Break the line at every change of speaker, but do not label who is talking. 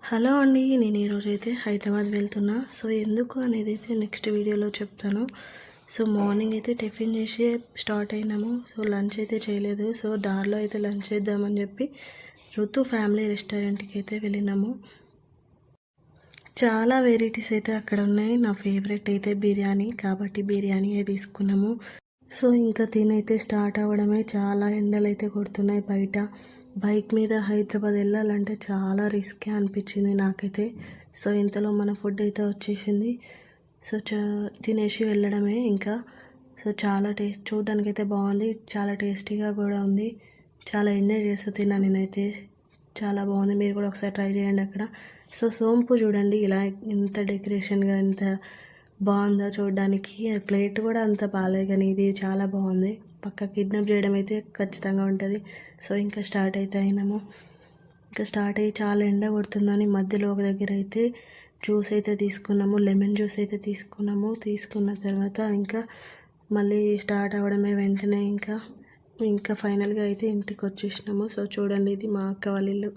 Hello అండి. నేను ఈరోజైతే హైదరాబాద్ వెళ్తున్నా. సో ఎందుకు అనేది అయితే నెక్స్ట్ వీడియోలో చెప్తాను. సో మార్నింగ్ అయితే టిఫిన్ చేసి స్టార్ట్ అయినాము. సో లంచ్ అయితే చేయలేదు. సో దారిలో అయితే లంచ్ చేద్దామని చెప్పి రుతు ఫ్యామిలీ రెస్టారెంట్కి అయితే వెళ్ళినాము. చాలా వెరైటీస్ అయితే అక్కడ ఉన్నాయి. నా ఫేవరెట్ అయితే బిర్యానీ కాబట్టి బిర్యానీ తీసుకున్నాము. సో ఇంకా తినైతే స్టార్ట్ అవ్వడమే. చాలా ఎండలు అయితే కొడుతున్నాయి బయట. బైక్ మీద హైదరాబాద్ వెళ్ళాలంటే చాలా రిస్కే అనిపించింది నాకైతే. సో ఇంతలో మన ఫుడ్ అయితే వచ్చేసింది. సో తినేసి వెళ్ళడమే ఇంకా. సో చాలా చూడడానికి అయితే బాగుంది, చాలా టేస్టీగా కూడా ఉంది. చాలా ఎంజాయ్ చేస్తూ తిన్నా నేనైతే. చాలా బాగుంది, మీరు కూడా ఒకసారి ట్రై చేయండి అక్కడ. సో సోంపు చూడండి ఇలా ఎంత డెకరేషన్గా ఎంత బాగుందో చూడడానికి. ప్లేట్ కూడా అంత బాగాలేదు కానీ ఇది చాలా బాగుంది. పక్క కిడ్నాప్ చేయడం అయితే ఖచ్చితంగా ఉంటుంది. సో ఇంకా స్టార్ట్ అయితే అయినాము. ఇంకా స్టార్ట్ అయ్యి చాలా ఎండ కొడుతుందని మధ్యలో ఒక దగ్గర అయితే జ్యూస్ అయితే తీసుకున్నాము, లెమన్ జ్యూస్ అయితే తీసుకున్నాము. తీసుకున్న తర్వాత ఇంకా మళ్ళీ స్టార్ట్ అవ్వడమే వెంటనే. ఇంకా ఫైనల్గా అయితే ఇంటికి వచ్చేసినాము. సో చూడండి, ఇది మా అక్క వాళ్ళ ఇల్లు.